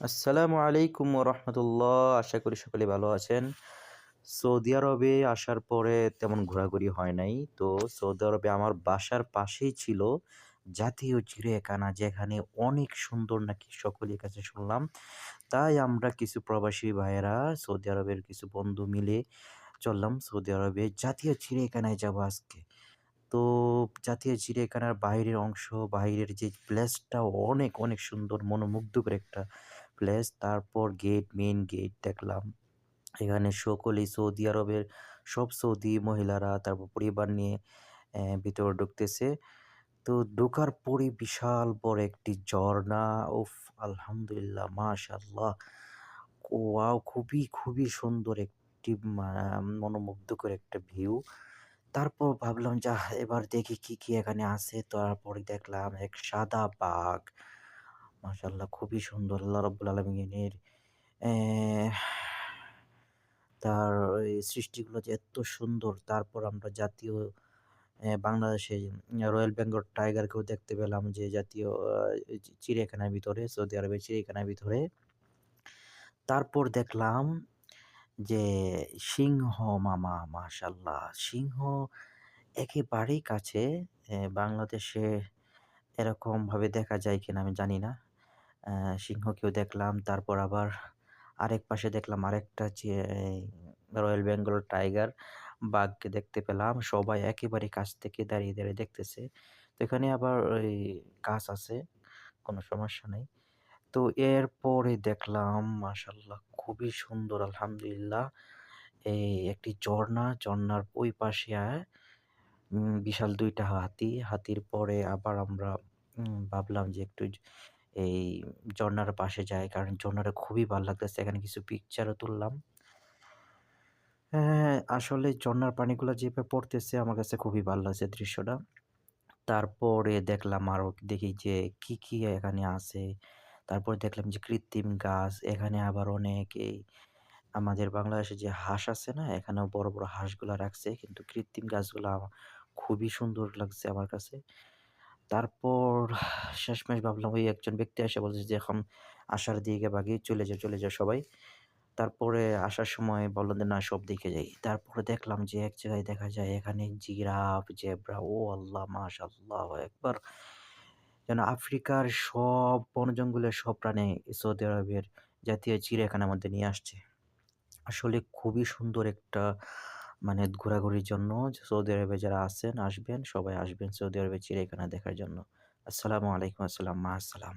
আসসালামু আলাইকুম ওরহমতুল্লাহ। আশা করি সকলে ভালো আছেন। সৌদি আরবে আসার পরে তেমন ঘোরাঘুরি হয় নাই। তো সৌদি আরবে আমার বাসার পাশেই ছিল জাতীয় চিড়িয়াখানা, যেখানে অনেক সুন্দর নাকি সকলের কাছে শুনলাম। তাই আমরা কিছু প্রবাসী ভাইয়েরা সৌদি আরবের কিছু বন্ধু মিলে চললাম সৌদি আরবে জাতীয় চিড়িয়াখানায় যাবো আজকে। তো জাতীয় চিড়িয়াখানার বাইরের অংশ, বাইরের যে প্লেসটা অনেক, অনেক সুন্দর মনোমুগ্ধকর একটা প্লেস। তারপর মেইন গেট দেখলাম। এখানে সকলেই সৌদি আরবের সব সৌদি মহিলারা তারপর পরিবার নিয়ে ভিতরে ঢুকতেছে। তো ঢোকার পরে বিশাল বড় একটি ঝর্ণা। উফ! আলহামদুলিল্লাহ, মাশাআল্লাহ। ওয়াও! খুবই, খুবই সুন্দর একটি মা মনোমুগ্ধকর একটা ভিউ। তারপর ভাবলাম যাহ, এবার দেখি কি, কি এখানে আছে। তারপরে দেখলাম এক সাদা বাঘ। মাশাআল্লাহ, খুবই সুন্দর। আল্লাহ রাব্বুল আলামিনের অ্যা তার এই সৃষ্টিগুলো যে এত সুন্দর। তারপর আমরা জাতীয় বাংলাদেশে রয়েল বেঙ্গল টাইগারকেও দেখতে পেলাম, যে জাতীয় চিড়িয়াখানার ভিতরে, সৌদি আরবের চিড়িয়াখানার ভিতরে। তারপর দেখলাম যে সিংহ মামা, মাশাআল্লাহ! সিংহ একেবারেই কাছে। বাংলাদেশে এরকমভাবে দেখা যায় কিনা আমি জানি না। সিংহকেও দেখলাম। তারপর আবার আরেক পাশে দেখলাম আরেকটা রয়েল বেঙ্গল টাইগার, বাঘকে দেখতে পেলাম। সবাই একেবারে কাছ থেকে দাঁড়িয়ে, দাঁড়িয়ে দেখতেছে। তো এখানে আবার ওই গাছ আছে, কোনো সমস্যা নাই। তো এরপরে দেখলাম মাশাআল্লাহ, খুবই সুন্দর, আলহামদুলিল্লাহ। এই একটি ঝর্ণা, ঝর্ণার ওই পাশে বিশাল ২ টা হাতি। হাতির পরে আবার আমরা ভাবলাম যে একটু এই ঝর্ণার পাশে যাই। কারণ ঝর্ণাটা খুবই ভাল লাগতেছে। এখানে কিছু পিকচারও তুললাম। হ্যাঁ, আসলে ঝর্ণার পানিগুলা যেভাবে পড়তেছে আমার কাছে খুবই ভাল লাগছে দৃশ্যটা। তারপরে দেখলাম আরো, দেখি যে কি, কি এখানে আছে। তারপরে দেখলাম যে কৃত্রিম গাছ। এখানে আবার অনেক এই আমাদের বাংলাদেশে যে হাঁস আছে না? এখানেও বড়, বড় হাঁসগুলা রাখছে। কিন্তু কৃত্রিম গাছগুলা খুবই সুন্দর লাগছে আমার কাছে। তারপর শেষমেশ ভাবলাম, ওই একজন ব্যক্তি এসে বলছে যে, "এখন আসার দিকে বাগিয়ে চলে যাও, চলে যাও সবাই।" তারপরে আসার সময় বলল যে, "না, সব দেখে যাই।" তারপরে দেখলাম যে এক জায়গায় দেখা যায় এখানে জিরাফ, জেব্রা, ও আল্লাহ! মাশাআল্লাহু আকবার! যেন আফ্রিকার সব বন-জঙ্গলের সব প্রাণী সৌদি আরবের জাতীয় চিড়িয়াখানার মধ্যে নিয়ে আসছে। আসলে খুবই সুন্দর একটা মানে ঘোরাঘুরির জন্য সৌদি আরবে যারা আছেন, আসবেন, সবাই আসবেন সৌদি আরবের চিড়িয়াখানা দেখার জন্য। আসসালামু আলাইকুম আসসালাম, মা আসসালাম।